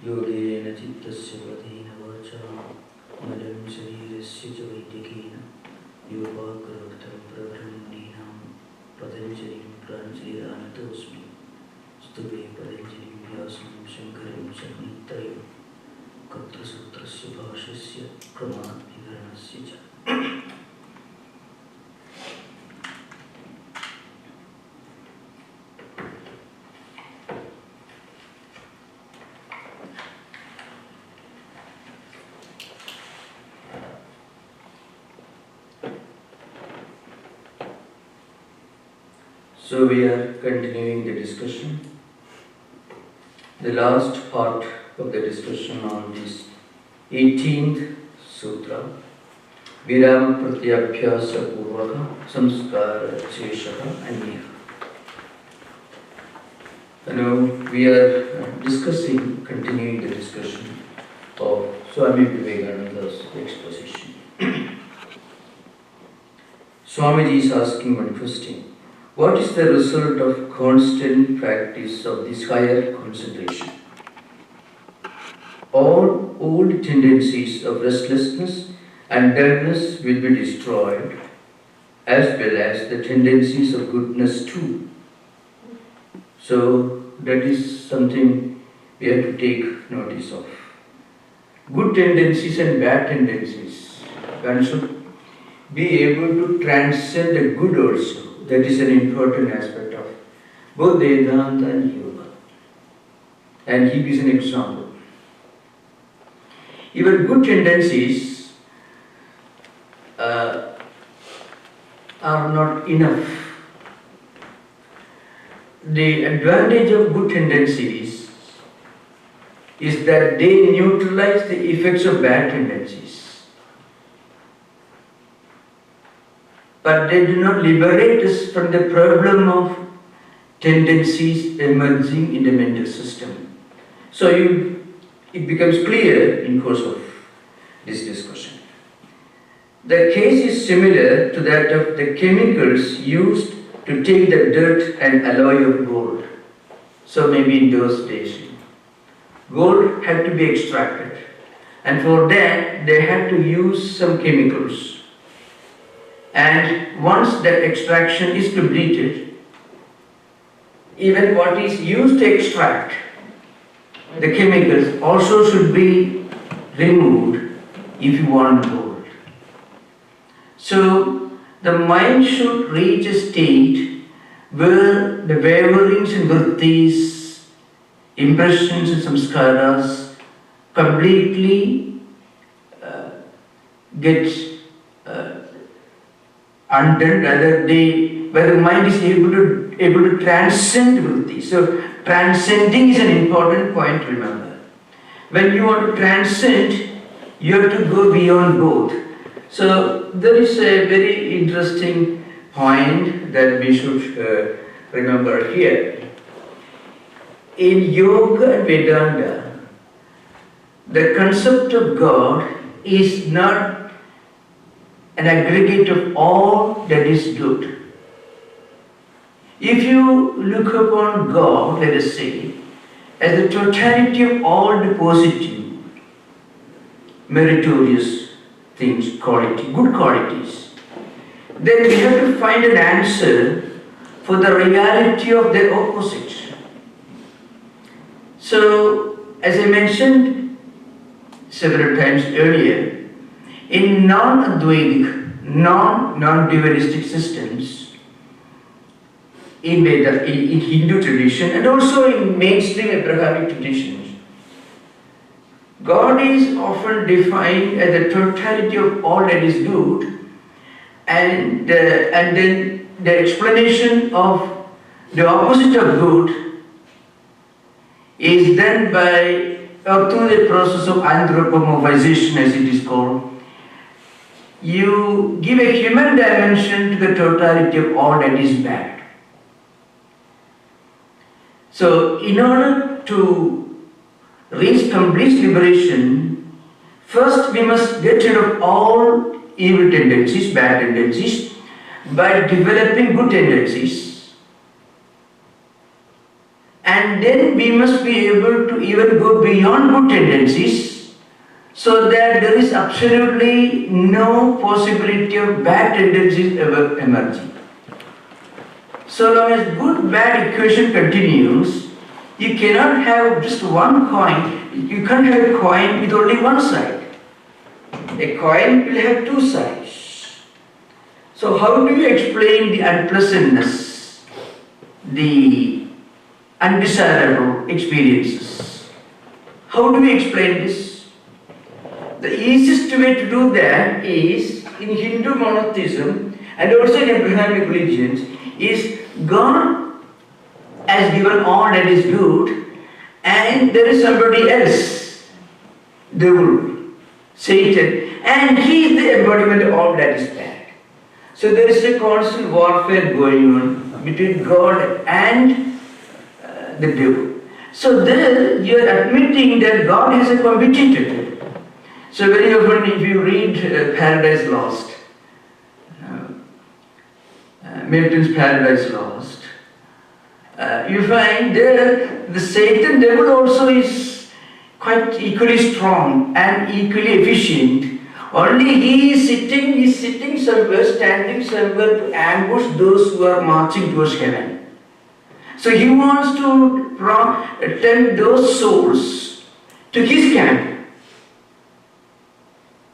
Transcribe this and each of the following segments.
योगेन चित्तस्य वधेन वाचा मलं शरीरस्य च वैदिकेन योगाग्रवक्तं प्रब्रह्मणीनां पतञ्जलिं प्राञ्जलिरानतोऽस्मि स्तुते पतञ्जलिं व्यासं शङ्करं शनित्रयं कत्रसूत्रस्य भाष्यस्य प्रमाणविवरणस्य च। So we are continuing the discussion. The last part of the discussion on this 18th sutra, Viram Pratyabhyasa Purvaka Samskara Cheshaka Anya. Now we are discussing, continuing the discussion of Swami Vivekananda's exposition. Swamiji is asking one question. What is the result of constant practice of this higher concentration? All old tendencies of restlessness and dullness will be destroyed, as well as the tendencies of goodness too. So that is something we have to take notice of. Good tendencies and bad tendencies. One should be able to transcend the good also. That is an important aspect of both Vedanta and Yoga. And he gives an example. Even good tendencies are not enough. The advantage of good tendencies is that they neutralize the effects of bad tendencies. But they do not liberate us from the problem of tendencies emerging in the mental system. So it becomes clear in course of this discussion. The case is similar to that of the chemicals used to take the dirt and alloy of gold. So maybe in those days, gold had to be extracted, and for that they had to use some chemicals. And once that extraction is completed, even what is used to extract the chemicals also should be removed if you want gold. So the mind should reach a state where the waverings and vrittis, impressions and samskaras completely get undone, where the mind is able to transcend vritti. So transcending is an important point to remember. When you want to transcend, you have to go beyond both. So there is a very interesting point that we should remember here. in Yoga and Vedanta, the concept of God is not an aggregate of all that is good. If you look upon God, let us say, as the totality of all the positive, meritorious things, good qualities, then we have to find an answer for the reality of their opposite. So, as I mentioned several times earlier, in non-Advaitic, non-dualistic systems, in Hindu tradition and also in mainstream Abrahamic traditions, God is often defined as the totality of all that is good, and then the explanation of the opposite of good is done by or through the process of anthropomorphization, as it is called. You give a human dimension to the totality of all that is bad. So, in order to reach complete liberation, first we must get rid of all evil tendencies, bad tendencies, by developing good tendencies. And then we must be able to even go beyond good tendencies, so that there is absolutely no possibility of bad tendencies ever emerging. So long as good-bad equation continues, you cannot have just one coin. You can't have a coin with only one side. A coin will have two sides. So how do you explain the unpleasantness, the undesirable experiences? How do we explain this? The easiest way to do that is in Hindu monotheism and also in Abrahamic religions is God has given all that is good, and there is somebody else, devil, Satan, and he is the embodiment of all that is bad. So there is a constant warfare going on between God and the devil. So there you are admitting that God has a competitor. So very often if you read Paradise Lost, Milton's Paradise Lost, you find there the Satan devil also is quite equally strong and equally efficient. Only he is sitting somewhere, standing somewhere to ambush those who are marching towards heaven. So he wants to tempt those souls to his camp.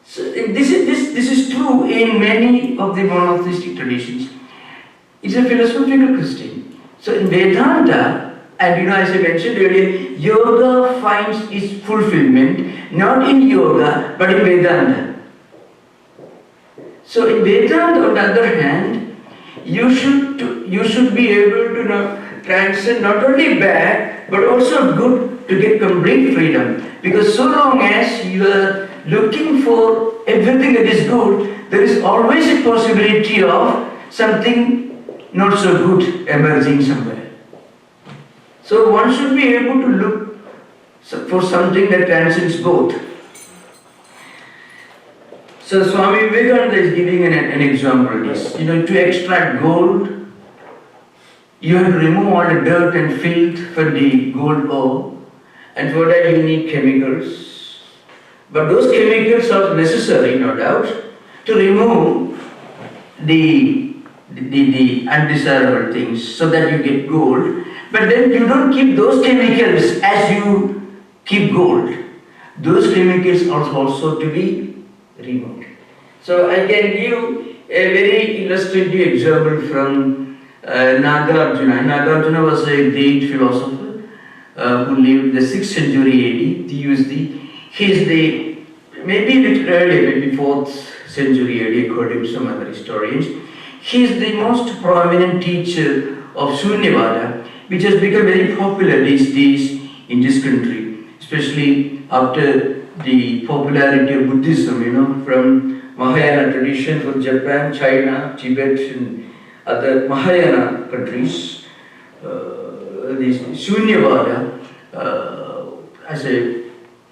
So this is true in many of the monotheistic traditions. It's a philosophical question. So in Vedanta, and as I mentioned earlier, yoga finds its fulfillment not in yoga but in Vedanta. So in Vedanta, on the other hand, you should be able to transcend not only bad but also good to get complete freedom. Because so long as you are looking for everything that is good, there is always a possibility of something not so good emerging somewhere. So one should be able to look for something that transcends both. So Swami Vivekananda is giving an example of this. To extract gold, you have to remove all the dirt and filth from the gold ore, and for that you need chemicals. But those chemicals are necessary, no doubt, to remove the undesirable things so that you get gold. But then you don't keep those chemicals as you keep gold. Those chemicals are also to be removed. So I can give a very illustrative example from Nagarjuna. Nagarjuna was a great philosopher who lived the 6th century AD. He is the maybe a little earlier, maybe 4th century AD according to some other historians. He is the most prominent teacher of Shunyavada, which has become very popular these days in this country, especially after the popularity of Buddhism, from Mahayana tradition from Japan, China, Tibet, and other Mahayana countries. This Shunyavada as a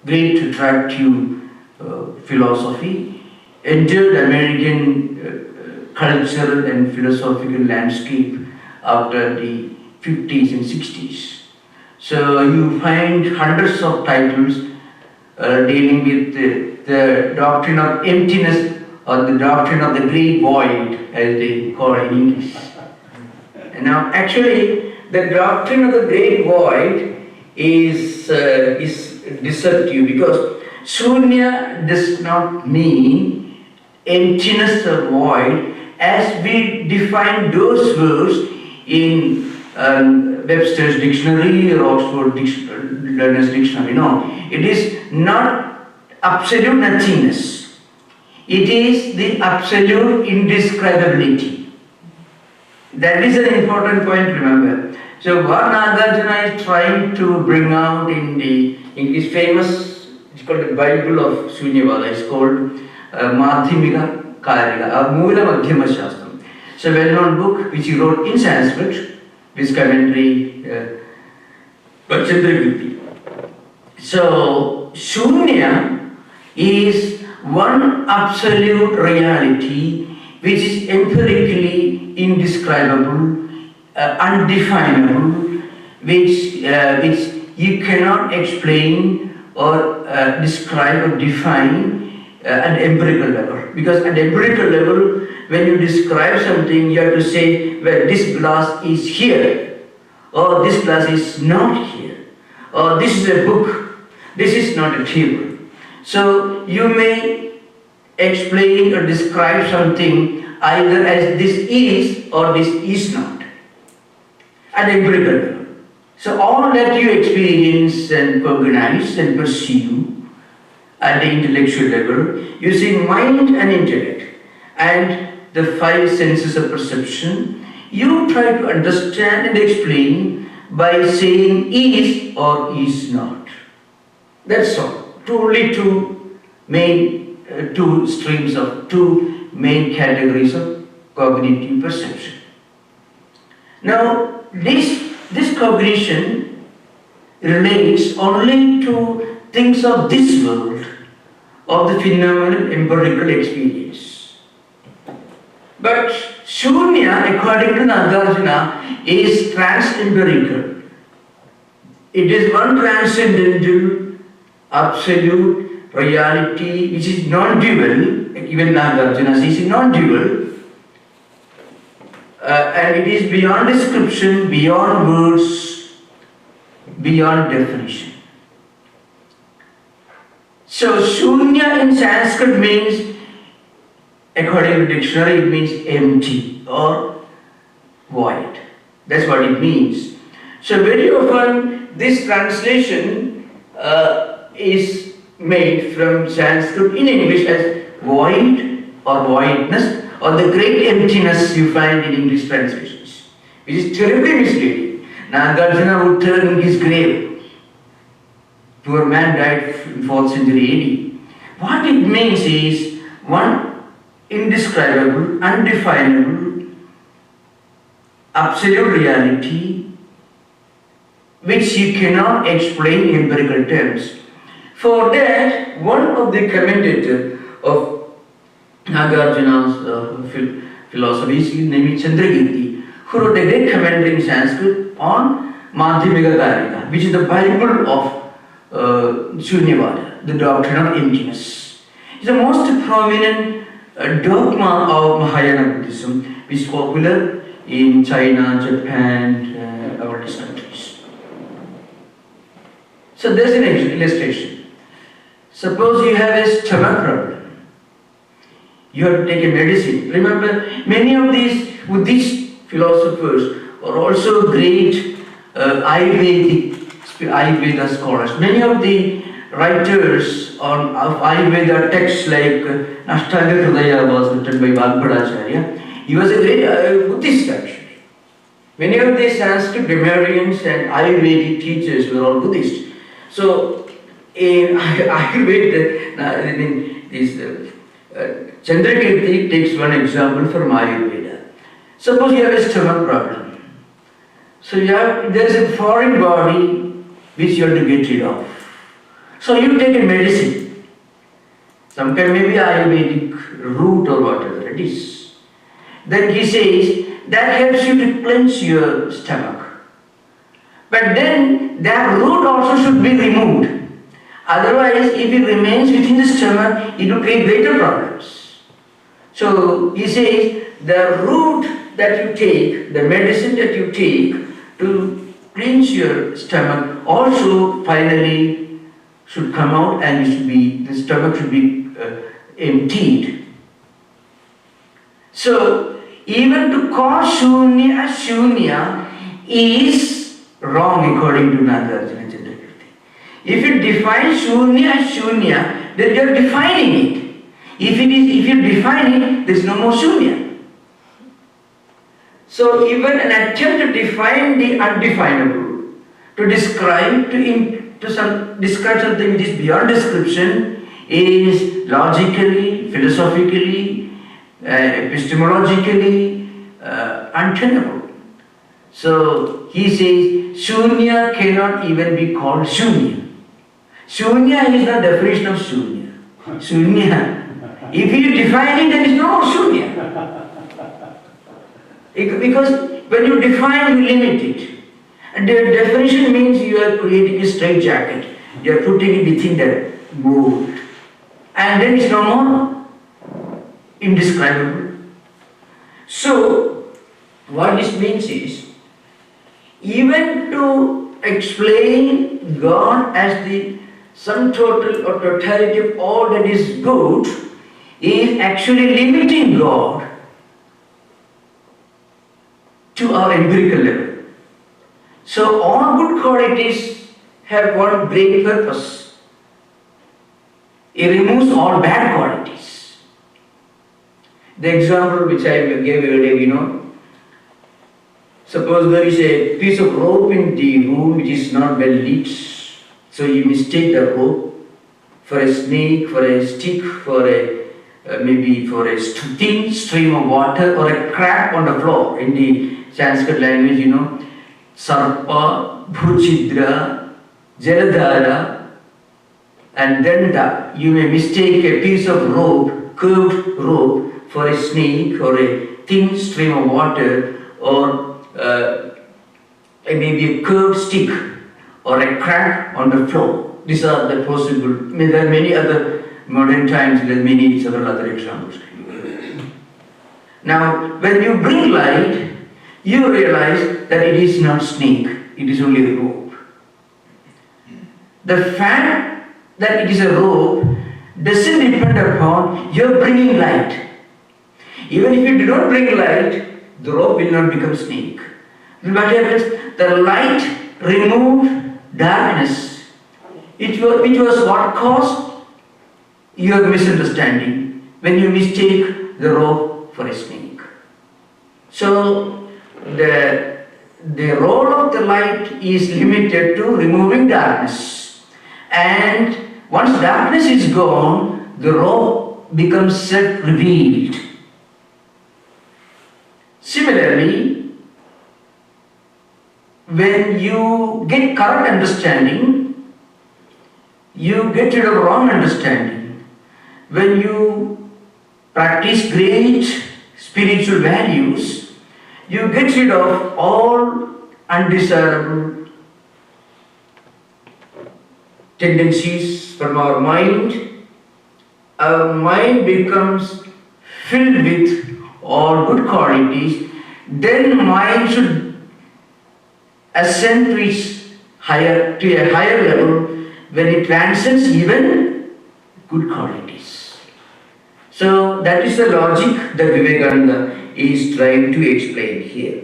great attractive philosophy, entered American cultural and philosophical landscape after the 50s and 60s. So you find hundreds of titles dealing with the doctrine of emptiness, or the doctrine of the great void, as they call it in English. And now, actually, the doctrine of the great void is deceptive, because Shunya does not mean emptiness or void as we define those words in Webster's dictionary or Oxford Learner's Dictionary. No, it is not absolute nothingness. It is the absolute indescribability. That is an important point, remember. So what Nagarjuna is trying to bring out in his famous, it's called the Bible of Shunyavada, it's called Madhyamika Karika, Moola Madhyama Shastram. It's a well-known book which he wrote in Sanskrit, with commentary by Chandrakirti. So Shunya is one absolute reality which is empirically indescribable, undefinable, which you cannot explain or describe or define at empirical level. Because at empirical level, when you describe something, you have to say, well, this glass is here, or this glass is not here, or this is a book, this is not a table. So you may explain or describe something either as this is or this is not at empirical level. So all that you experience and cognize and perceive at the intellectual level using mind and intellect and the five senses of perception, you try to understand and explain by saying is or is not. That's all. Only two main main categories of cognitive perception. Now, this cognition relates only to things of this world, of the phenomenal empirical experience. But Shunya, according to Nagarjuna, is trans-empirical. It is one transcendental, absolute reality which is non-dual. Even Nagarjuna says non-dual, and it is beyond description, beyond words, beyond definition. So Shunya in Sanskrit means, according to the dictionary, it means empty or void. That's what it means. So very often this translation is made from Sanskrit in English as void or voidness or the great emptiness you find in English translations, which is terribly misleading. Nagarjuna would turn in his grave. Poor man died in 4th century AD. What it means is one indescribable, undefinable, absolute reality which you cannot explain in empirical terms. For that, one of the commentators of Nagarjuna's philosophy is named Chandrakirti, who wrote a great commentary in Sanskrit on Madhyamika Karika, which is the Bible of Shunyavada, the doctrine of emptiness. It's the most prominent dogma of Mahayana Buddhism, which is popular in China, Japan, all these countries. So there's an illustration. Suppose you have a stomach problem. You have to take a medicine. Remember, many of these Buddhist philosophers are also great Ayurveda scholars. Many of the writers of Ayurveda texts like Ashtanga Hridaya was written by Vagbhadacharya. He was a great Buddhist actually. Many of the Sanskrit grammarians and Ayurvedic teachers were all Buddhist. So in Ayurveda, Chandrakirti takes one example from Ayurveda. Suppose you have a stomach problem. So there is a foreign body which you have to get rid of. So you take a medicine, some kind maybe Ayurvedic root or whatever it is. Then he says that helps you to cleanse your stomach. But then that root also should be removed. Otherwise, if it remains within the stomach, it will create greater problems. So he says the root that you take, the medicine that you take to cleanse your stomach also finally should come out, and the stomach should be emptied. So even to call Shunya as Shunya is wrong according to Nagarjuna. If you define Shunya as Shunya, then you are defining it. If you define it, there is no more Shunya. So even an attempt to define the undefinable, to describe something which is beyond description, is logically, philosophically, epistemologically untenable. So he says Shunya cannot even be called Shunya. Shunya is the definition of Shunya. Shunya. If you define it, there is no Shunya. Because when you define, you limit it. And the definition means you are creating a straitjacket. You are putting it within that mold. And then it's no more indescribable. So, what this means is, even to explain God as the sum total or totality of all that is good is actually limiting God to our empirical level. So all good qualities have one great purpose. It removes all bad qualities. The example which I gave earlier, suppose there is a piece of rope in the room which is not well lit, so you mistake the rope for a snake, for a stick, for maybe for a thin stream of water or a crack on the floor. In the Sanskrit language, Sarpa, Bhuchidra, Jaladhara, and Danda. You may mistake a piece of rope, curved rope, for a snake or a thin stream of water, or maybe a curved stick or a crack on the floor. These are the possible. There are many other modern times. There are several other examples. Now, when you bring light, you realize that it is not snake. It is only a rope. The fact that it is a rope doesn't depend upon your bringing light. Even if you do not bring light, the rope will not become snake. What happens? The light removed darkness. It was what caused your misunderstanding when you mistake the rope for a snake. So the role of the light is limited to removing darkness. And once darkness is gone, the rope becomes self-revealed. Similarly, when you get correct understanding, you get rid of wrong understanding. When you practice great spiritual values, you get rid of all undesirable tendencies from our mind. Our mind becomes filled with all good qualities. Then mind should ascend to a higher level when it transcends even good qualities. So that is the logic that Vivekananda is trying to explain here.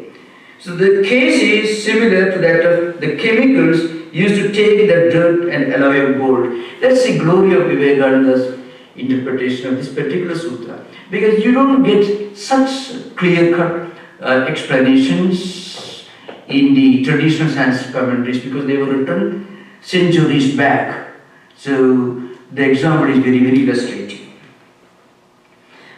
So the case is similar to that of the chemicals used to take the dirt and alloy of gold. That's the glory of Vivekananda's interpretation of this particular sutra. Because you don't get such clear-cut explanations in the traditional Sanskrit commentaries because they were written centuries back. So the example is very, very illustrative.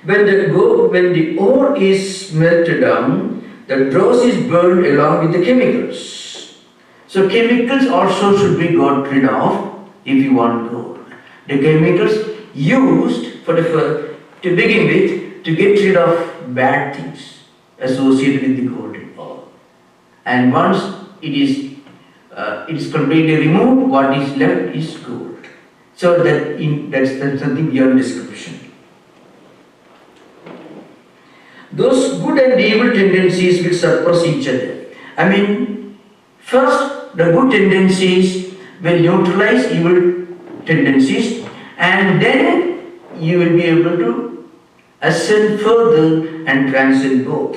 When the ore is melted down, the dross is burned along with the chemicals. So chemicals also should be got rid of if you want gold. The chemicals used to begin with to get rid of bad things associated with the golden ore. And once it is completely removed, what is left is gold. So that's something beyond description. Those good and evil tendencies will suppress each other. I mean, first the good tendencies will neutralize evil tendencies, and then you will be able to ascend further and transcend both,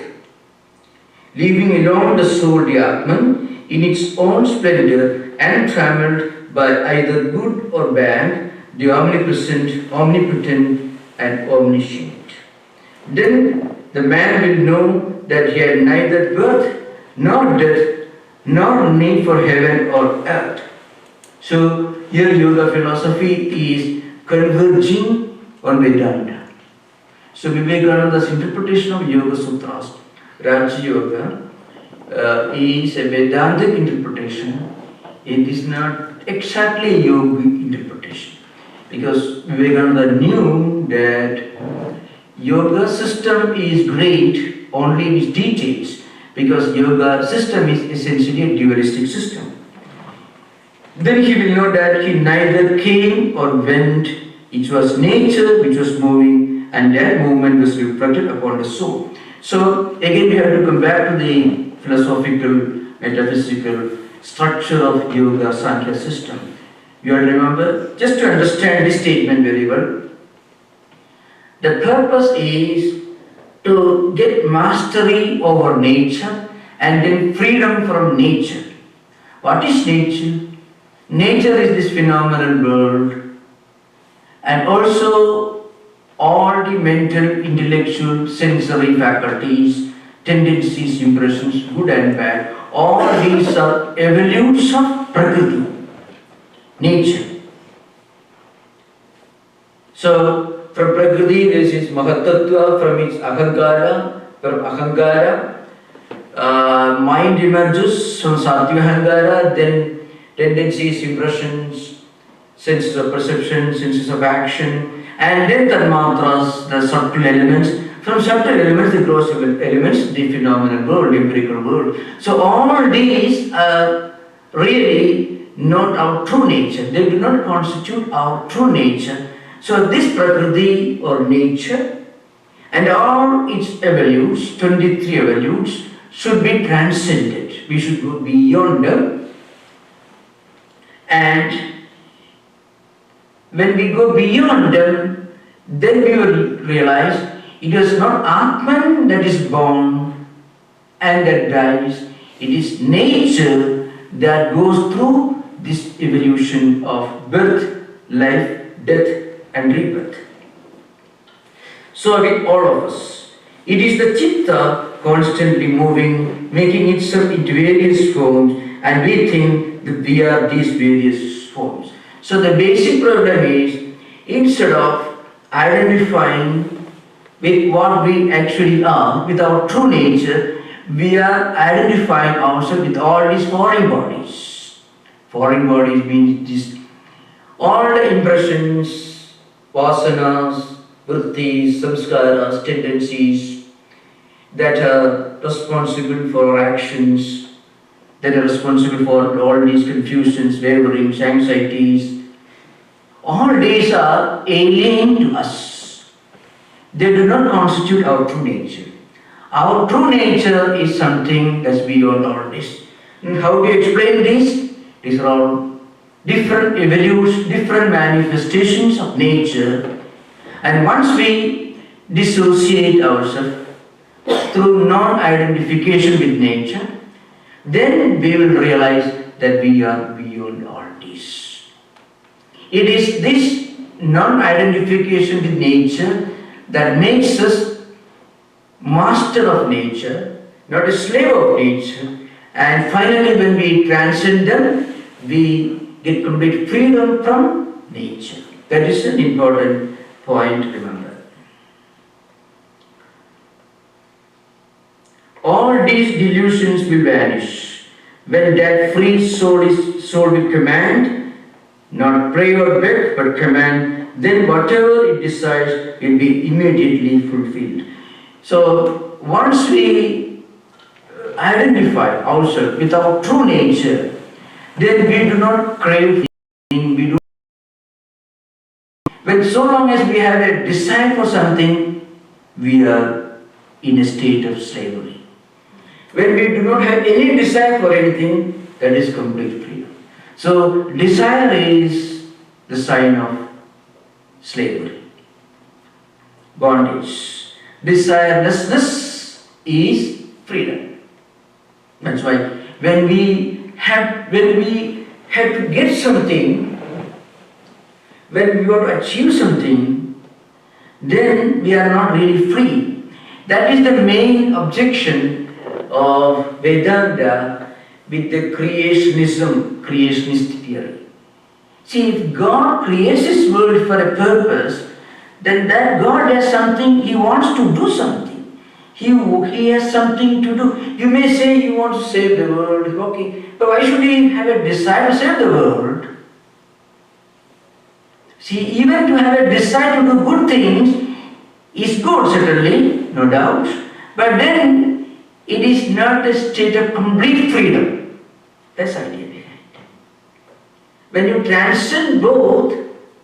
leaving alone the soul, the Atman, in its own splendor and trammeled by either good or bad, the omnipresent, omnipotent and omniscient. Then the man will know that he had neither birth nor death nor need for heaven or earth. So here yoga philosophy is converging on Vedanta. So Vivekananda's interpretation of Yoga Sutras, Raja Yoga, is a Vedantic interpretation. It is not exactly a yogic interpretation, because Vivekananda knew that yoga system is great only in its details, because yoga system is essentially a dualistic system. Then he will know that he neither came or went. It was nature which was moving, and that movement was reflected upon the soul. So again we have to come back to the philosophical, metaphysical structure of yoga Sankhya system. You have to remember, just to understand this statement very well, the purpose is to get mastery over nature and then freedom from nature. What is nature? Nature is this phenomenal world, and also all the mental, intellectual, sensory faculties, tendencies, impressions, good and bad, all these are evolutes of Prakriti, nature. So from Prakriti there is Mahatattva, from its Ahankara, from Ahankara mind emerges, from Sattva-Ahankara, then tendencies, impressions, senses of perception, senses of action, and then Tanmatras, the subtle elements. From subtle elements, the gross elements, the phenomenal world, empirical world. So all these are really not our true nature. They do not constitute our true nature. So this Prakriti or nature and all its evolutes, 23 evolutes, should be transcended. We should go beyond them. And when we go beyond them, then we will realize it is not Atman that is born and that dies. It is nature that goes through this evolution of birth, life, death and rebirth. So with all of us, it is the Chitta constantly moving, making itself into various forms, and we think that we are these various forms. So the basic problem is, instead of identifying with what we actually are, with our true nature, we are identifying ourselves with all these foreign bodies. Foreign bodies means this, all the impressions, vasanas, vrittis, samskaras, tendencies that are responsible for our actions, that are responsible for all these confusions, waverings, anxieties. All these are alien to us. They do not constitute our true nature. Our true nature is something that's beyond all this. And how do you explain this? These are all different evolutes, different manifestations of nature. And once we dissociate ourselves through non-identification with nature, then we will realize that we are beyond all this. It is this non-identification with nature that makes us master of nature, not a slave of nature. And finally, when we transcend them, we get complete freedom from nature. That is an important point to remember. All these delusions will vanish When that free soul will command, not pray or beg, but command, then whatever it decides will be immediately fulfilled. So once we identify ourselves with our true nature, then we do not crave anything, we do. When so long as we have a desire for something, we are in a state of slavery. When we do not have any desire for anything, that is complete freedom. So desire is the sign of slavery, bondage. Desirelessness is freedom. That's why when we have to get something, when we want to achieve something, then we are not really free. That is the main objection of Vedanta with the creationist theory. See, if God creates this world for a purpose, then that God has something, He wants to do something. He has something to do. You may say you want to save the world, okay, but why should He have a desire to save the world? See, even to have a desire to do good things is good, certainly, no doubt, but then it is not a state of complete freedom. That's the idea behind it. When you transcend both,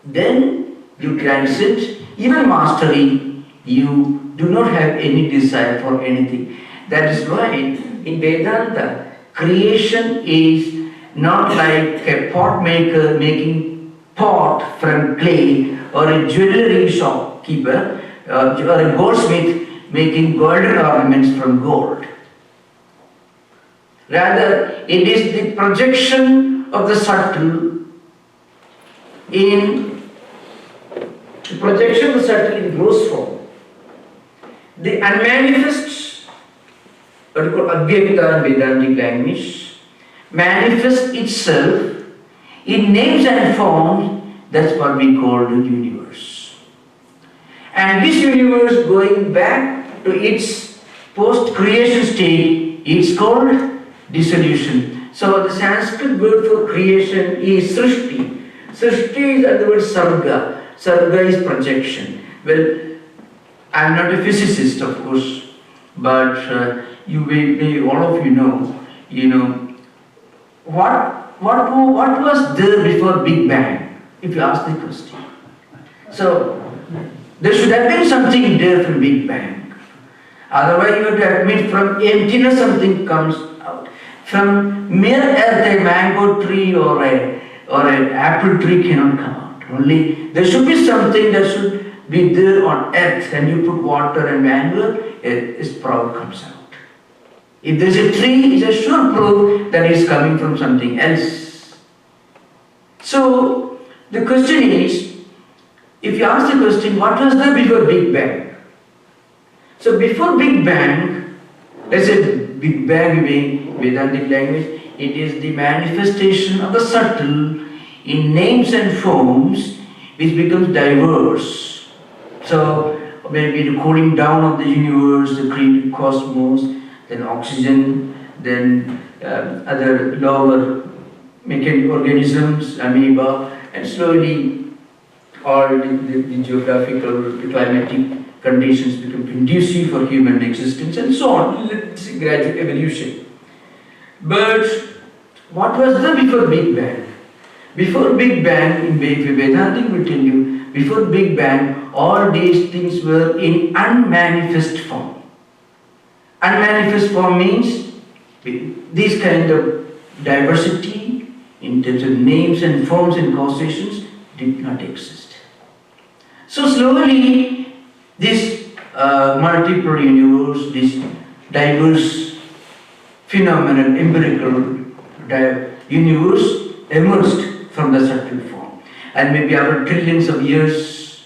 then you transcend even mastery. You do not have any desire for anything. That is why in Vedanta, creation is not like a pot maker making pot from clay, or a jewelry shopkeeper or a goldsmith making golden ornaments from gold. Rather, it is the projection of the subtle in gross form. The unmanifest, what we call Ayakta-Vyakta in Vedantic language, manifests itself in names and forms. That's what we call the universe. And this universe, going back to its post-creation state, is called dissolution. So the Sanskrit word for creation is Srishti. Srishti is the word Sarga. Sarga is projection. Well, I am not a physicist, of course, but all of you know, what was there before Big Bang? If you ask the question. So there should have been something there from Big Bang. Otherwise, you have to admit from emptiness something comes out. From mere earth, a mango tree or an apple tree cannot come out. Only there should be something that should be there on earth, and you put water and manure, a sprout comes out. If there is a tree, it's a sure proof that it is coming from something else. So the question is, if you ask the question, what was there before Big Bang? So before Big Bang, let's say Big Bang in Vedantic language, it is the manifestation of the subtle in names and forms which becomes diverse. So maybe the cooling down of the universe, the created cosmos, then oxygen, then other lower mechanical organisms, amoeba, and slowly all the geographical, the climatic conditions become conducive for human existence, and so on. It's a gradual evolution. But what was there before Big Bang? Before Big Bang, in Vedanta will tell you, before Big Bang, all these things were in unmanifest form. Unmanifest form means this kind of diversity in terms of names and forms and causations did not exist. So slowly, this multiple universe, this diverse phenomenon, empirical universe emerged from the subtle form. And maybe after trillions of years,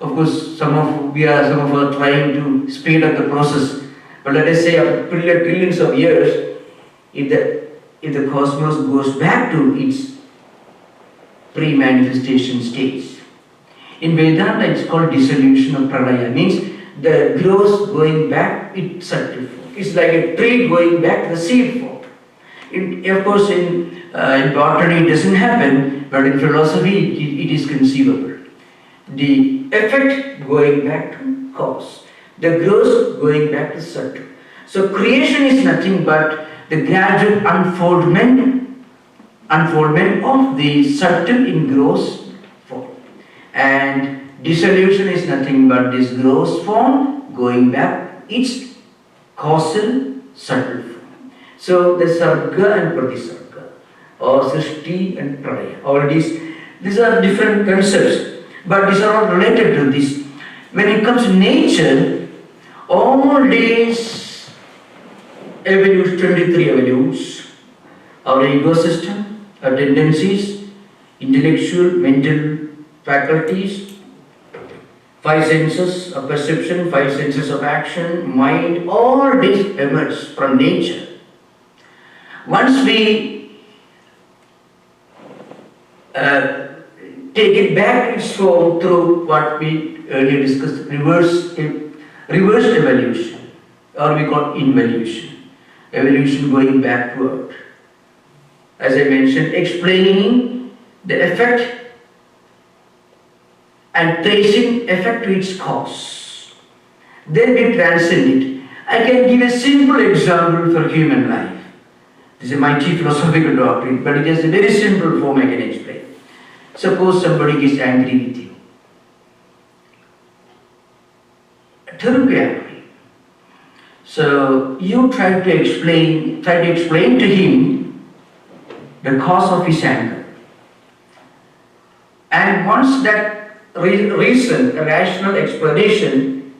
of course, some of us are trying to speed up the process. But let us say after trillions of years, if the cosmos goes back to its pre-manifestation stage. In Vedanta, it's called dissolution of pralaya. Means the growth going back its subtle form. It's like a tree going back to the seed form. Of course, in botany it doesn't happen, but in philosophy it is conceivable. The effect going back to cause, the gross going back to subtle. So creation is nothing but the gradual unfoldment of the subtle in gross form. And dissolution is nothing but this gross form going back its causal subtle form. So the sarga and pratisarga, or srishti and pralaya, all these are different concepts, but these are all related to this. When it comes to nature, all these evolutes, 23 evolutes, our ecosystem, our tendencies, intellectual, mental faculties, 5 senses of perception, 5 senses of action, mind, all these emerge from nature. Once we take it back its form through what we earlier discussed, reverse evolution, or we call involution, evolution going backward. As I mentioned, explaining the effect and tracing effect to its cause. Then we transcend it. I can give a simple example for human life. This is a mighty philosophical doctrine, but it is a very simple form I can explain. Suppose somebody is angry with you. Terribly angry. So you try to explain to him the cause of his anger. And once that reason, a rational explanation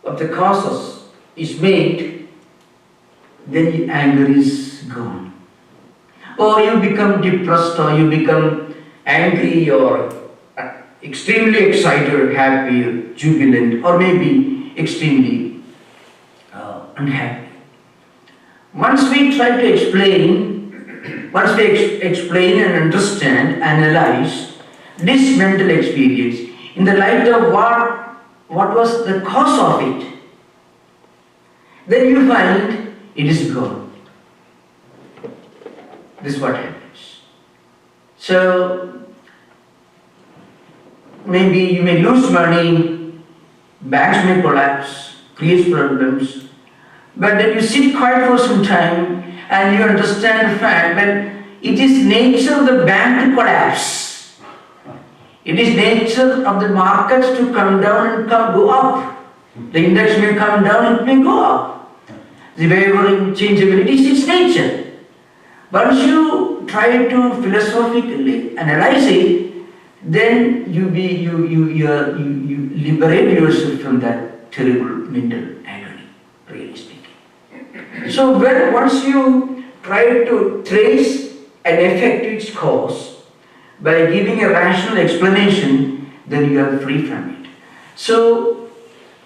of the causes is made, then the anger is gone. Or you become depressed, or you become angry, or extremely excited, happy, jubilant, or maybe extremely unhappy. Once we try to explain, and understand, analyze this mental experience in the light of what was the cause of it, then you find it is gone. This is what happens. So maybe you may lose money, banks may collapse, create problems, but then you sit quiet for some time and you understand the fact that it is nature of the bank to collapse. It is nature of the markets to come down and go up. The index may come down, it may go up. The wavering changeability is its nature. Once you try to philosophically analyze it, then you liberate yourself from that terrible mental agony, really speaking. So once you try to trace an effect to its cause, by giving a rational explanation, then you are free from it. So,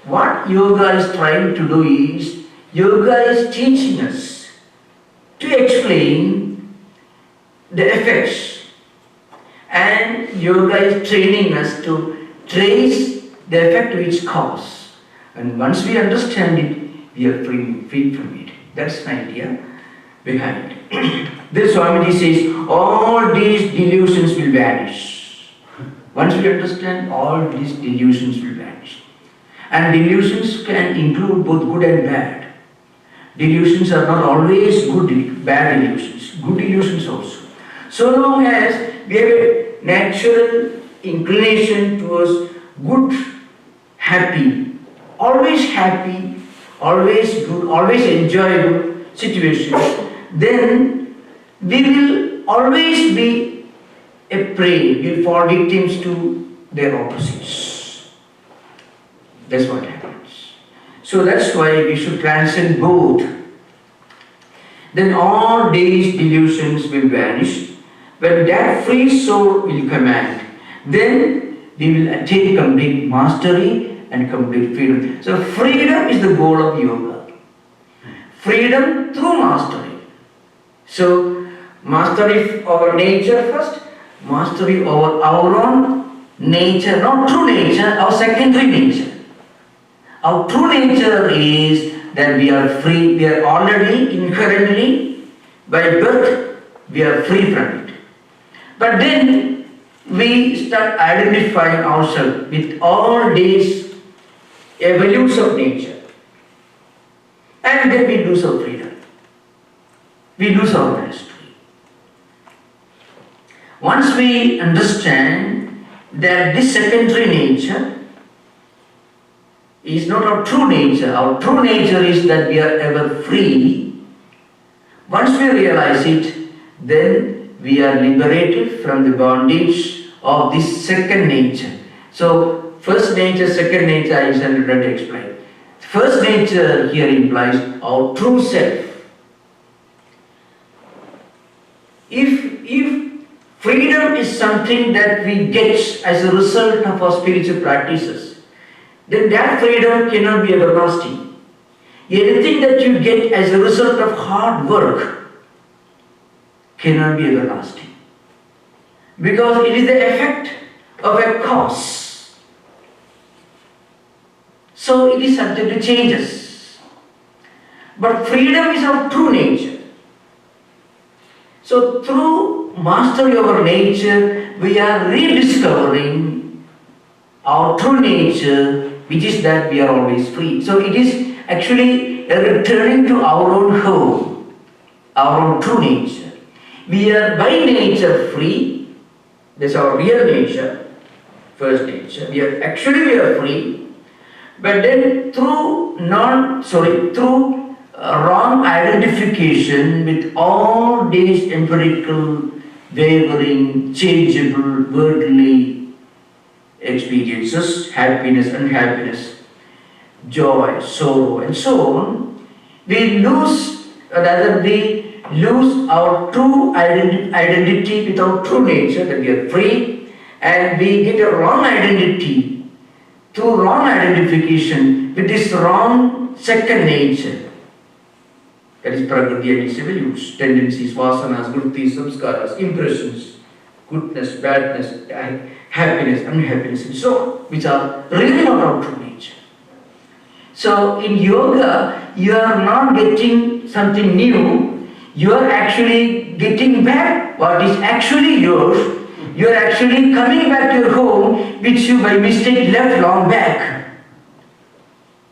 what yoga is trying to do is, yoga is teaching us to explain the effects, and yoga is training us to trace the effect to its cause. And once we understand it, we are free from it. That's the idea behind it. This Swamiji says, all these delusions will vanish. Once we understand, all these delusions will vanish. And delusions can include both good and bad. Delusions are not always good, bad delusions. Good delusions also. So long as we have a natural inclination towards good, happy, always good, always enjoyable situations, then we will always be a prey, we will fall victims to their opposites. That's what happens. So that's why we should transcend both. Then all these delusions will vanish. When that free soul will command, then we will attain complete mastery and complete freedom. So freedom is the goal of yoga. Freedom through mastery. So mastery over nature first, mastery over our own nature, not true nature, our secondary nature. Our true nature is that we are free, we are already inherently By birth, we are free from it. But then we start identifying ourselves with all these evolutions of nature. And then we lose our freedom. We lose our mastery. Once we understand that this secondary nature is not our true nature is that we are ever free. Once we realize it, then we are liberated from the bondage of this second nature. So, first nature, second nature, I shall not explain. First nature here implies our true self. If freedom is something that we get as a result of our spiritual practices, then that freedom cannot be everlasting. Anything that you get as a result of hard work cannot be everlasting. Because it is the effect of a cause. So it is subject to changes. But freedom is our true nature. So through mastery of our nature, we are rediscovering our true nature, which is that we are always free. So it is actually a returning to our own home, our own true nature. We are by nature free. That's our real nature, first nature. We are free. But then through wrong identification with all these empirical, wavering, changeable, worldly experiences, happiness, unhappiness, joy, sorrow, and so on, we lose our true identity with our true nature, that we are free, and we get a wrong identity through wrong identification with this wrong second nature. That is prakriti and its evolutions, tendencies, vasanas, vrittis, samskaras, impressions, goodness, badness, happiness, unhappiness, and so on, which are really not our true nature. So in yoga, you are not getting something new, you are actually getting back what is actually yours. You are actually coming back to your home, which you by mistake left long back.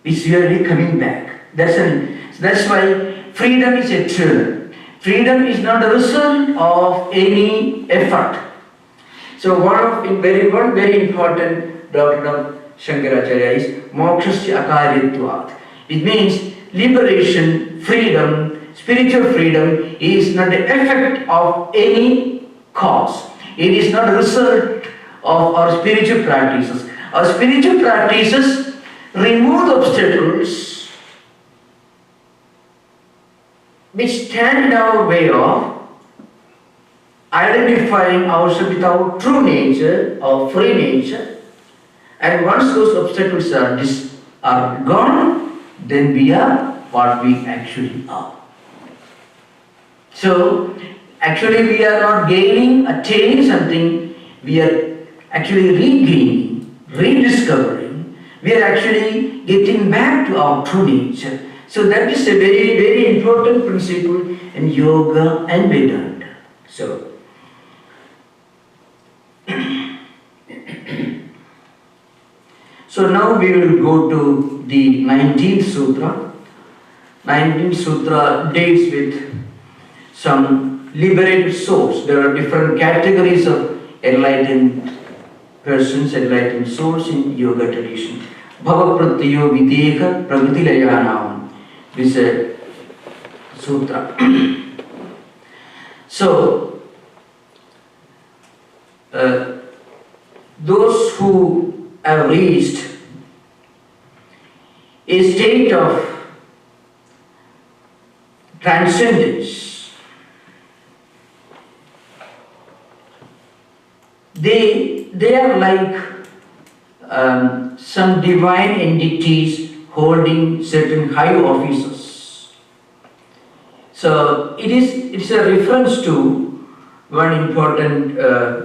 It's really coming back. That's why freedom is eternal. Freedom is not a result of any effort. So one very important doctrine of Shankaracharya is mokshasya akaritvat. It means liberation, freedom, spiritual freedom is not the effect of any cause. It is not a result of our spiritual practices. Our spiritual practices remove the obstacles which stand in our way of identifying ourselves with our true nature, our free nature. And once those obstacles are gone, then we are what we actually are. So, actually we are not attaining something, we are actually regaining, rediscovering, we are actually getting back to our true nature. So that is a very, very important principle in yoga and Vedanta. So, so now we will go to the 19th Sutra. 19th Sutra deals with some liberated souls. There are different categories of enlightened persons, enlightened souls in yoga tradition. Bhava pratyo videha prakritilayanam. This is a sutra. So, those who have reached a state of transcendence, they are like some divine entities holding certain high offices. So it's a reference to one important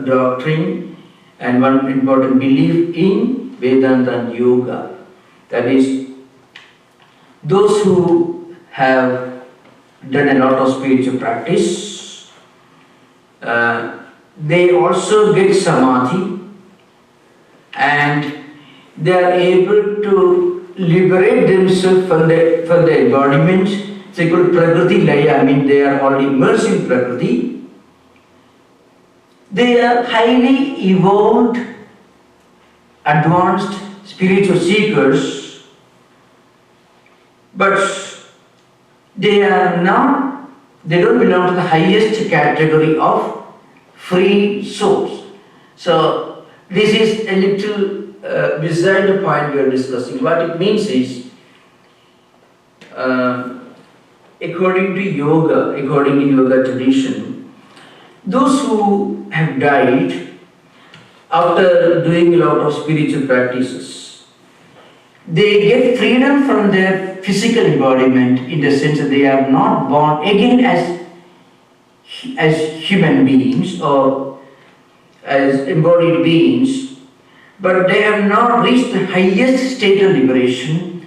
doctrine and one important belief in Vedanta and yoga. That is, those who have done a lot of spiritual practice. They also get samadhi, and they are able to liberate themselves from the embodiment. They call Prakriti Laya, I mean they are already immersed in Prakriti. They are highly evolved, advanced spiritual seekers, but they don't belong to the highest category of free souls. So this is a little beside the point we are discussing. What it means is, according to yoga tradition, those who have died after doing a lot of spiritual practices, they get freedom from their physical embodiment, in the sense that they are not born again as human beings or as embodied beings, but they have not reached the highest state of liberation.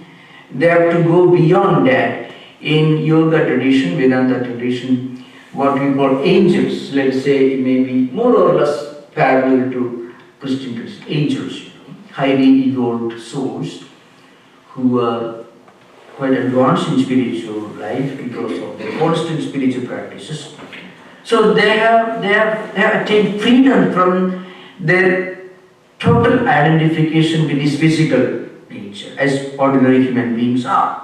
They have to go beyond that. In yoga tradition, Vedanta tradition, what we call angels, let's say it may be more or less parallel to Christian tradition, angels, highly evolved souls who are quite advanced in spiritual life because of their constant spiritual practices. So they have attained freedom from their total identification with this physical nature, as ordinary human beings are.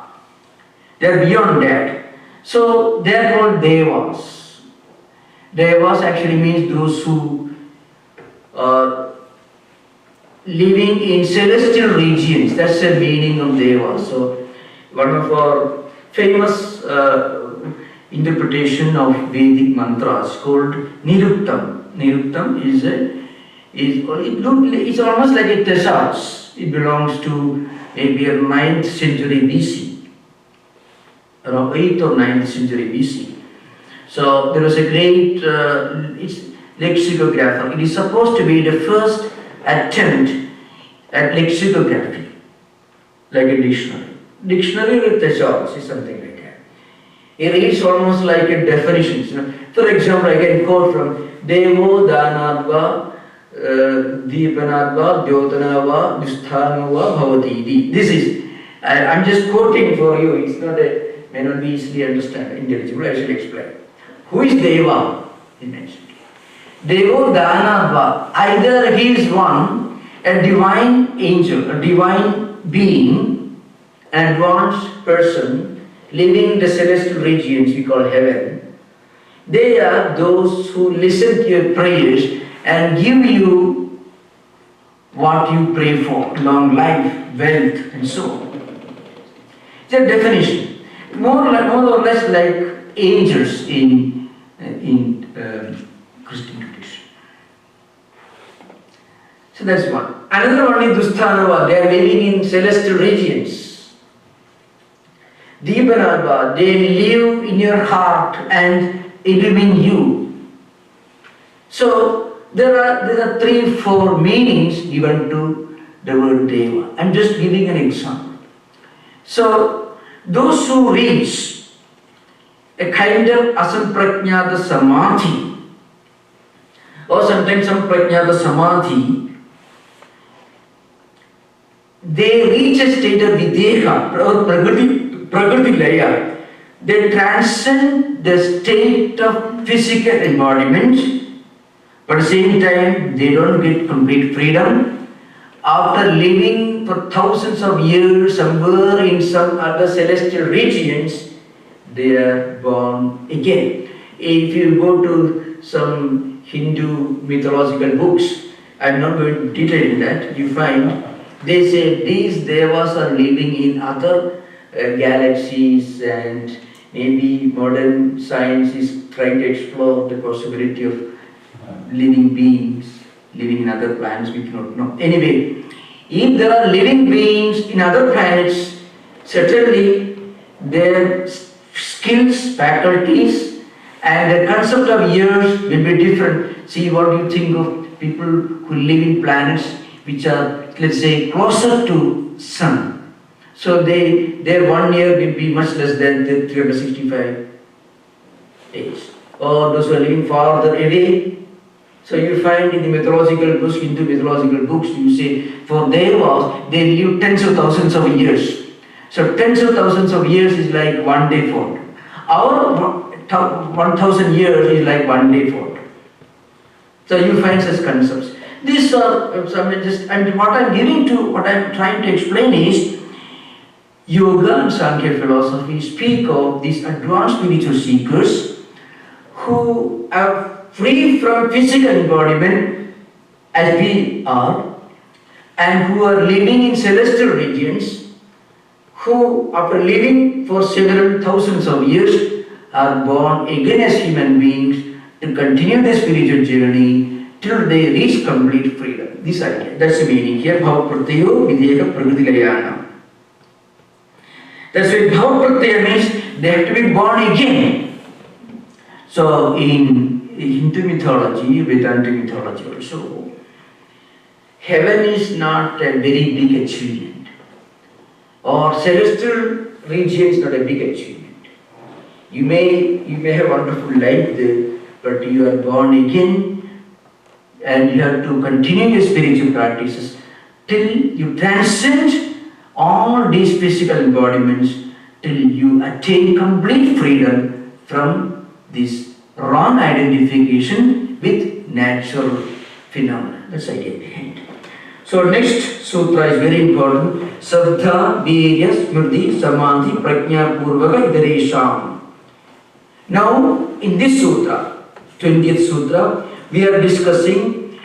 They are beyond that. So they are called devas. Devas actually means those who are living in celestial regions. That's the meaning of devas. So one of our famous interpretation of Vedic mantras called Niruktam. Niruktam it's almost like a thesaurus. It belongs to maybe a 9th century BC. Around 8th or 9th century BC. So there was a great lexicographer. It is supposed to be the first attempt at lexicography, like a dictionary. Dictionary with thesaurus is something like that. It reads almost like a definition. For example, I can quote from Devo Danadva Deepanadva Dyotanava Dusthanava Bhavati. This is, I'm just quoting for you. It's not may not be easily intelligible. I shall explain. Who is Deva? He mentioned. Devo Danava. Either he is one, a divine angel, a divine being, an advanced person living in the celestial regions we call heaven. They are those who listen to your prayers and give you what you pray for: long life, wealth, and so on. It's a definition. More or less like angels in Christian tradition. So that's one. Another one is Dusthanava. They are living in celestial regions. Deepanava. They live in your heart and illumine you. So there are 3-4 meanings given to the word Deva. I'm just giving an example. So those who reach a kind of asamprajnata samadhi, or sometimes samprajnata samadhi, they reach a state of videha or prakriti laya. They transcend the state of physical embodiment, but at the same time they don't get complete freedom. After living for thousands of years somewhere in some other celestial regions, they are born again. If you go to some Hindu mythological books, I am not going to detail in that, you find they say these devas are living in other galaxies, and maybe modern science is trying to explore the possibility of living beings living in other planets, we do not know. Anyway, if there are living beings in other planets, certainly their skills, faculties, and the concept of years will be different. See, what do you think of people who live in planets which are, let's say, closer to sun? So their 1 year will be much less than the 365 states. Or those who are living farther away. So you find in the mythological books, Hindu mythological books, you say, for Devas, they live tens of thousands of years. So tens of thousands of years is like one day fought. Our 1,000 years is like one day fought. So you find such concepts. These are some just, and what I'm trying to explain is, Yoga and Sankhya philosophy speak of these advanced spiritual seekers who are free from physical embodiment as we are, and who are living in celestial regions, who after living for several thousands of years are born again as human beings to continue their spiritual journey till they reach complete freedom. This idea, that's the meaning here. Bhava Pratyayo Videka Prakriti Layana. That's why Bhava Pratyaya means they have to be born again. So in Hindu mythology, Vedanta mythology also, heaven is not a very big achievement, or celestial region is not a big achievement. You may have wonderful life there, but you are born again and you have to continue your spiritual practices till you transcend all these physical embodiments, till you attain complete freedom from this wrong identification with natural phenomena. That's the idea behind. So next sutra is very important. Saddha, Virya, Smriti, Samadhi, Prajna, Purvaka, Idaresham. Now in this sutra, 20th sutra, we are discussing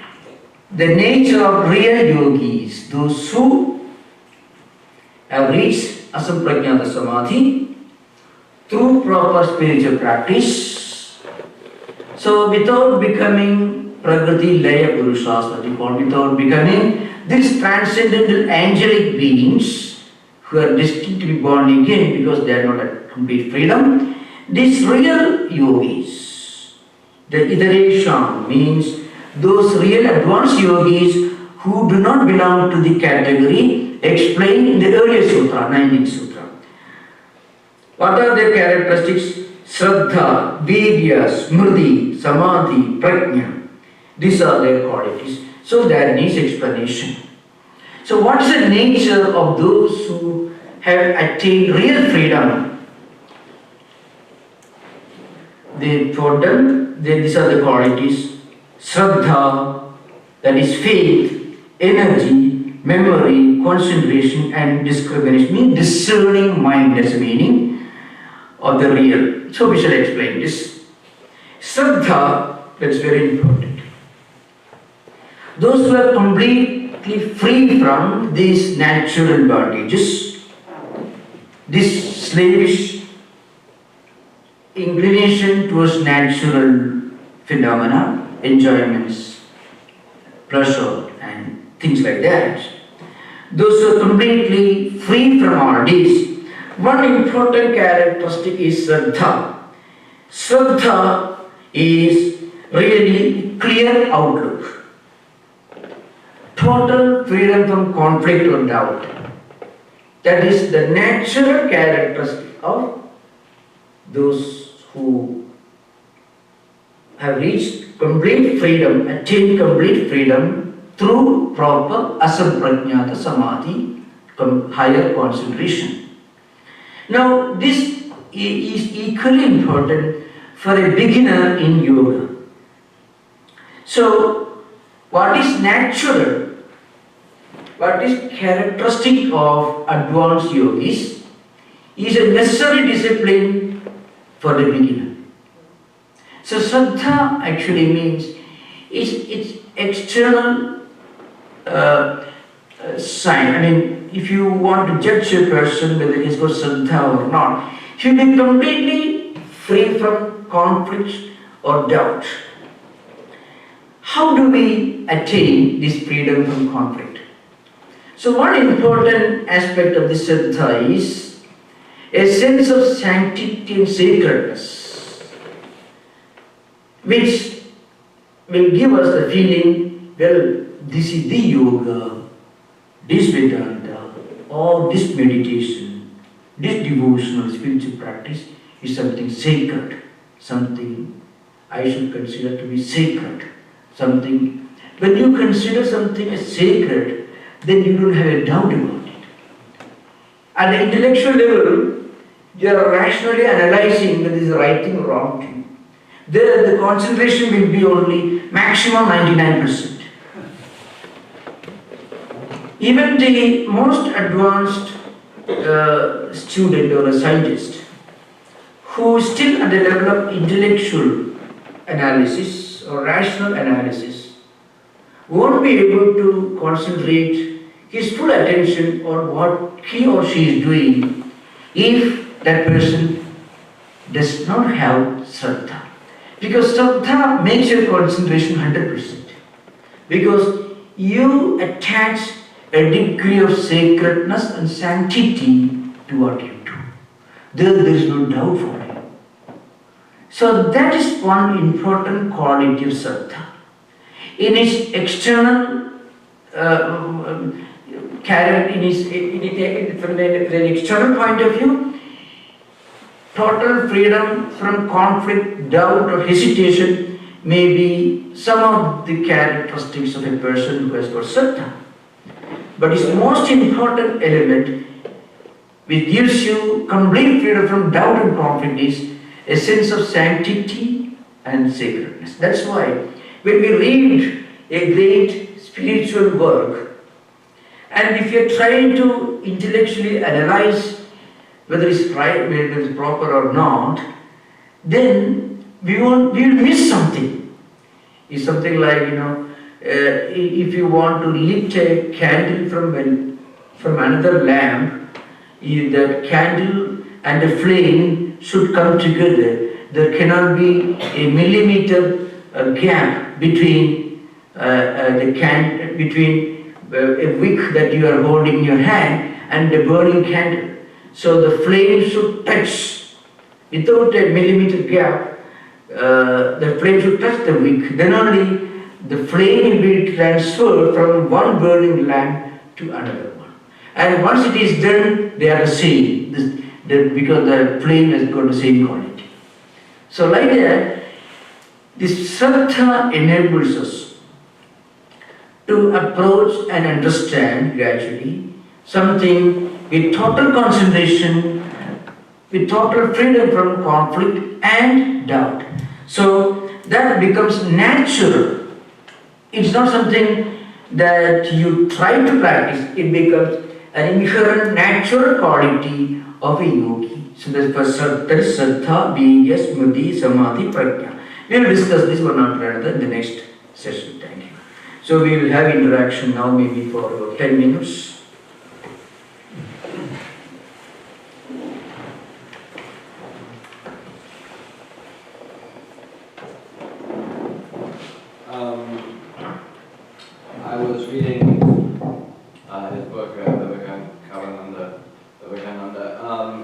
the nature of real yogis, those who have reached asamprajnata samadhi through proper spiritual practice. So without becoming prakriti laya purushas, without becoming these transcendental angelic beings who are destined to be born again because they are not at complete freedom, these real yogis, the Idaresham means those real advanced yogis who do not belong to the category explained in the earlier sutra, 19th sutra. What are their characteristics? Shraddha, Virya, Smriti, Samadhi, Prajna. These are their qualities. So that needs explanation. So what is the nature of those who have attained real freedom? They told them these are the qualities. Shraddha, that is faith, energy, memory, concentration and discrimination, means discerning mind as a meaning of the real. So we shall explain this. Shraddha, that's very important. Those who are completely free from these natural bondages, this slavish inclination towards natural phenomena, enjoyments, pleasure and things like that. Those who are completely free from all these, one important characteristic is Shraddha. Shraddha is really clear outlook, total freedom from conflict or doubt. That is the natural characteristic of those who have reached complete freedom, attained complete freedom through proper asamprajnata samadhi, higher concentration. Now this is equally important for a beginner in yoga. So what is natural, what is characteristic of advanced yogis is a necessary discipline for the beginner. So Shraddha actually means it's external sign. I mean, if you want to judge a person whether he's got Shraddha or not, he will be completely free from conflict or doubt. How do we attain this freedom from conflict? So one important aspect of this Shraddha is a sense of sanctity and sacredness, which will give us the feeling, well, this is the yoga, this Vedanta, or this meditation, this devotional spiritual practice is something sacred, something I should consider to be sacred. Something, when you consider something as sacred, then you don't have a doubt about it. At the intellectual level, you are rationally analyzing whether this is the right thing or wrong thing. There, the concentration will be only maximum 99%. Even the most advanced student or a scientist who is still at the level of intellectual analysis or rational analysis won't be able to concentrate his full attention on what he or she is doing if that person does not have Shraddha. Because Shraddha makes your concentration 100%. Because you attach a degree of sacredness and sanctity to what you do. There is no doubt for you. So that is one important quality of Shraddha. In its external from the external point of view, total freedom from conflict, doubt or hesitation may be some of the characteristics of a person who has got Shraddha. But its most important element which gives you complete freedom from doubt and conflict is a sense of sanctity and sacredness. That's why when we read a great spiritual work, and if you're trying to intellectually analyze whether it's right, whether it's proper or not, then we will miss something. It's something like, if you want to light a candle from another lamp, the candle and the flame should come together. There cannot be a millimeter gap between between a wick that you are holding in your hand and the burning candle. So the flame should touch without a millimeter gap. The flame should touch the wick. Then only the flame will be transferred from one burning lamp to another one. And once it is done, they are the same, because the flame has got the same quality. So like that, this Shraddha enables us to approach and understand gradually something with total concentration, with total freedom from conflict and doubt. So that becomes natural. It's not something that you try to practice, it becomes an inherent natural quality of a yogi. So that is Shraddha, being a Smriti, Samadhi, Prajna. We will discuss this one after another in the next session. Thank you. So we will have interaction now, maybe for 10 minutes. I was reading his book, Vivekananda,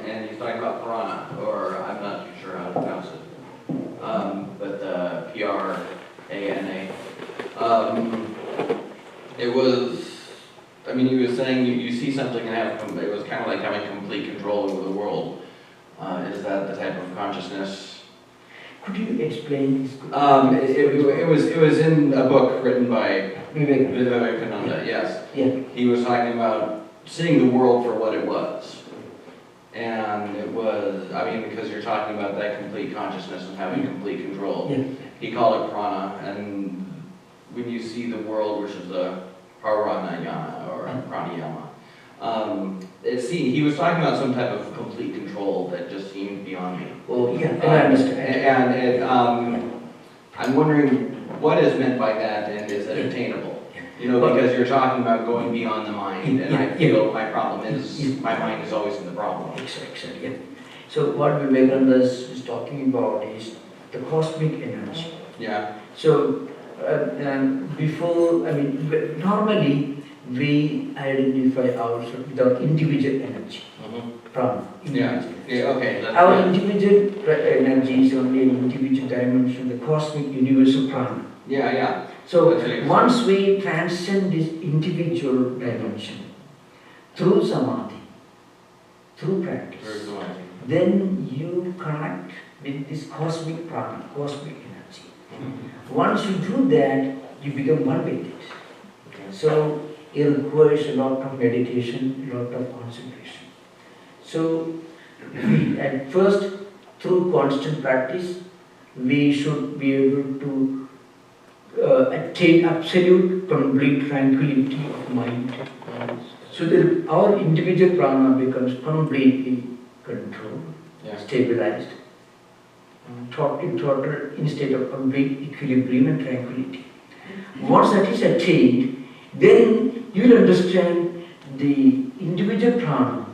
and he's talking about prana, or I'm not too sure how to pronounce it, but P-R-A-N-A. It was, he was saying you see something and it was kind of like having complete control over the world. Is that the type of consciousness? Could you explain this? It was in a book written by Vivekananda. Yes. Yeah. He was talking about seeing the world for what it was. And it was, because you're talking about that complete consciousness and having complete control. Yeah. He called it prana, and when you see the world, which is a pranayama or pranayama, he was talking about some type of complete control that just seemed beyond me. Oh, yeah, I understand. And I'm wondering what is meant by that, and is it attainable? Because you're talking about going beyond the mind, and I feel my problem is my mind is always in the problem. Exactly. Yeah. So what Vivekananda is talking about is the cosmic energy. Yeah. So normally we identify ourselves with our individual energy, prana. Our individual energy is only an individual dimension, the cosmic universal prana. Yeah. So once we transcend this individual dimension through samadhi, through practice, then you connect with this cosmic prana, cosmic energy. Once you do that, you become one with it. So it requires a lot of meditation, a lot of concentration. So we, at first, through constant practice, we should be able to attain absolute, complete tranquility of mind. So that our individual prana becomes completely controlled, stabilized, in total state of complete equilibrium and tranquility. Once that is attained, then you will understand the individual prana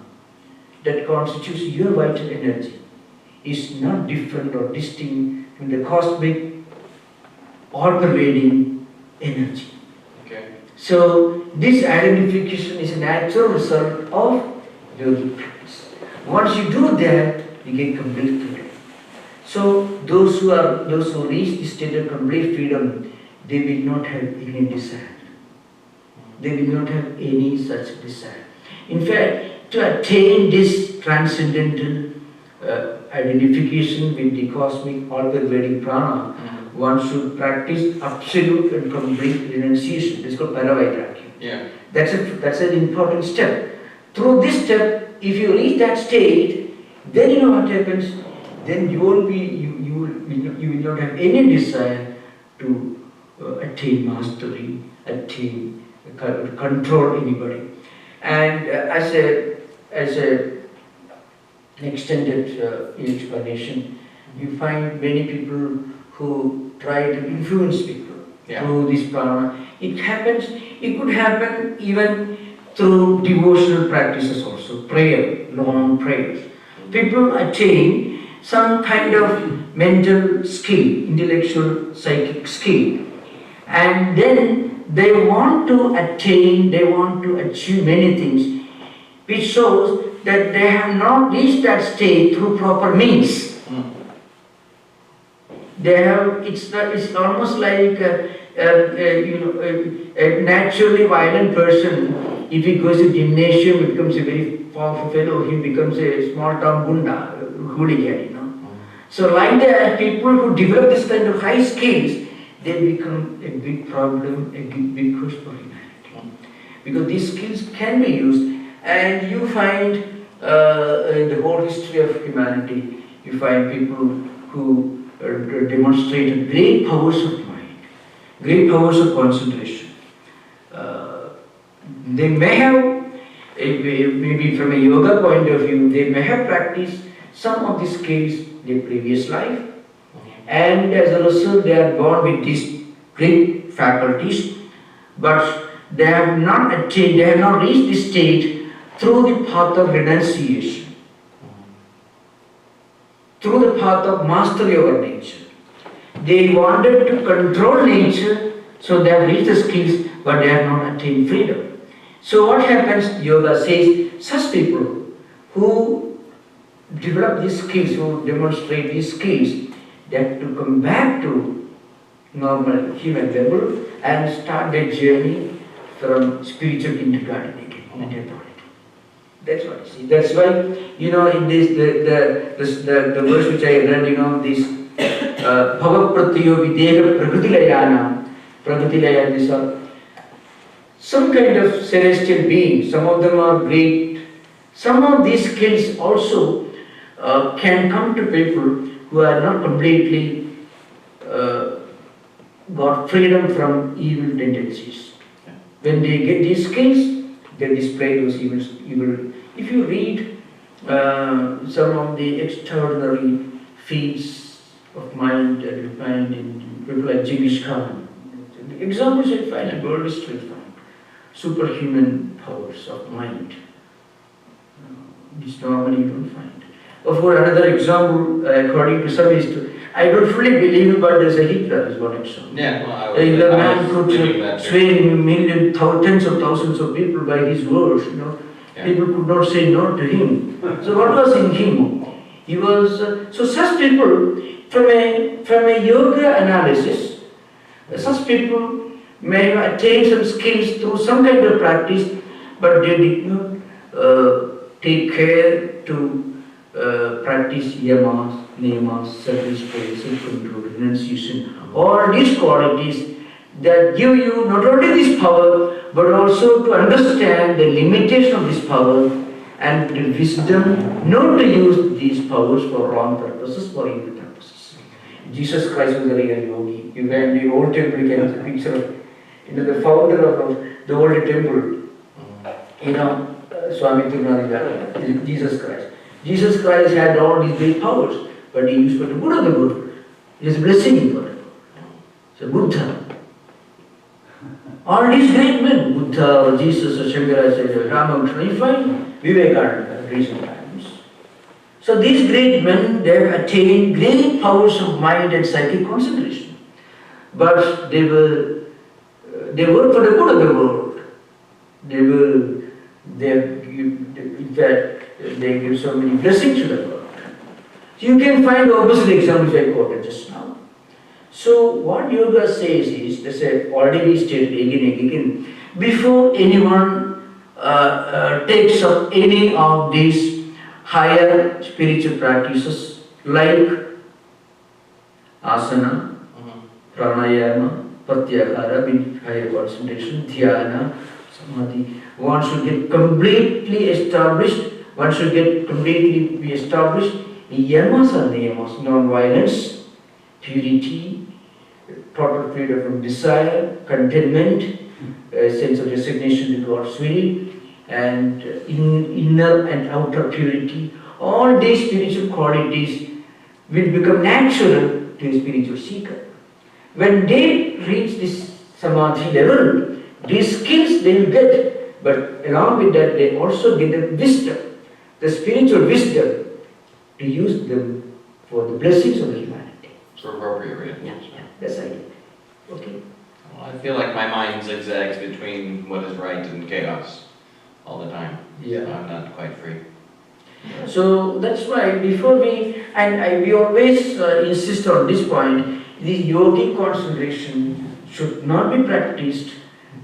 that constitutes your vital energy is not different or distinct from the cosmic all-pervading energy. Okay. So this identification is a natural result of yogic practice. Once you do that, you get complete freedom. So those who reach this state of complete freedom, they will not have any desire. They will not have any such desire. In fact, to attain this transcendental identification with the cosmic all-pervading prana, one should practice absolute and complete renunciation. It's called paravairagya. Yeah. That's an important step. Through this step, if you reach that state, then you know what happens. Then you will not have any desire to attain mastery, control anybody. And as an extended explanation, you find many people who try to influence people through this prana. It could happen even through devotional practices also, prayer, long prayers. People attain some kind of mental skill, intellectual, psychic skill, and then they want to achieve many things, which shows that they have not reached that state through proper means. It's almost like a naturally violent person. If he goes to gymnasium, he becomes a very powerful fellow. He becomes a small town gunda, hooligan. So like that, people who develop this kind of high skills, they become a big problem, a big curse for humanity. Because these skills can be used, and you find in the whole history of humanity, you find people who demonstrated great powers of mind, great powers of concentration. They may have, maybe from a yoga point of view, they may have practiced some of these skills in their previous life, and as a result they are born with these great faculties, but they have not attained, they have not reached this state through the path of renunciation, through the path of mastery over nature. They wanted to control nature, so they have reached the skills, but they have not attained freedom. So what happens? Yoga says such people who develop these skills, who demonstrate these skills, they have to come back to normal human level and start their journey from spiritual into God again. That's what I see. That's why, in this the verse which I read, this Bhava Pratyo Videha Prakritilayana, these are some kind of celestial beings. Some of them are great. Some of these skills also can come to people who are not completely got freedom from evil tendencies. When they get these skills, they display those evil. If you read some of the extraordinary feats of mind that you find in people like Genghis Khan, the examples you find in world history, superhuman powers of mind. This normally you don't find. Of course, another example, according to some history, I don't fully believe, but there's a Hitler is one example. Yeah, The man could sway tens of thousands of people by his words. People could not say no to him. So what was in him? He was so such people from a yoga analysis. Such people may have attained some skills through some kind of practice, but they did not take care to practice yamas, niyamas, self-restraint, self-control, renunciation, all these qualities that give you not only this power, but also to understand the limitation of this power and the wisdom not to use these powers for wrong purposes, for evil purposes. Jesus Christ was a real yogi. You can, in the old temple, you can see a picture of the founder of the old temple, Swami Tattwamayananda, Jesus Christ. Jesus Christ had all these great powers, but he used for the good of the world. He is blessing for it. So Buddha. All these great men, Buddha or Jesus or Shankaracharya, Ramakrishna, you find Vivekananda in recent times. So these great men, they have attained great powers of mind and psychic concentration. But they work for the good of the world. They give so many blessings to the world. So you can find the opposite examples I quoted just now. So what yoga says is, they say, already stated again and again, before anyone takes up any of these higher spiritual practices like asana, pranayama, pratyahara, means higher concentration, dhyana, samadhi, one should get completely established, one should get completely be established in yamas and niyamas, non-violence, purity, total freedom from desire, contentment, a sense of resignation to God's will, and inner and outer purity. All these spiritual qualities will become natural to a spiritual seeker. When they reach this samadhi level, these skills they will get, but along with that they also get the wisdom, the spiritual wisdom, to use them for the blessings of humanity. For appropriate reasons. Yeah, that's right. Okay. Well, I feel like my mind zigzags between what is right and chaos all the time. Yeah. So I'm not quite free. So that's why before we always insist on this point, the yogic concentration should not be practiced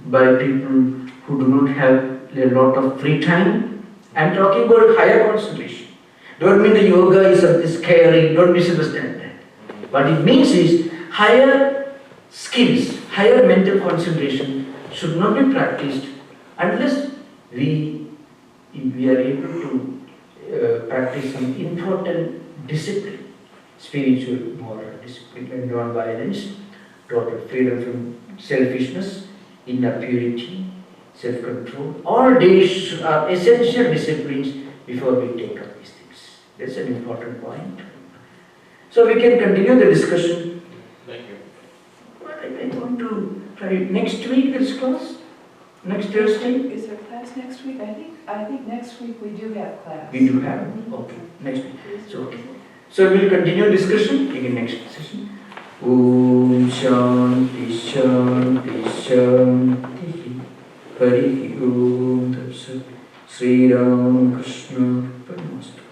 by people who do not have a lot of free time. I'm talking about higher concentration. Don't mean the yoga is something scary, don't misunderstand that. What it means is higher skills, higher mental concentration should not be practiced unless we are able to practice some important discipline, spiritual, moral discipline, and non-violence, total freedom from selfishness, inner purity, self-control. All these are essential disciplines before we take up these things. That's an important point. So we can continue the discussion. Thank you. But I want to try next week this class. Next Thursday. Is there class next week? I think next week we do have class. We do have. Okay. Next week. So okay. So we'll continue discussion again next session. Om Shanti Shanti Shanti Hari Om Tat Sat Sri Ram Krishna Paramastu.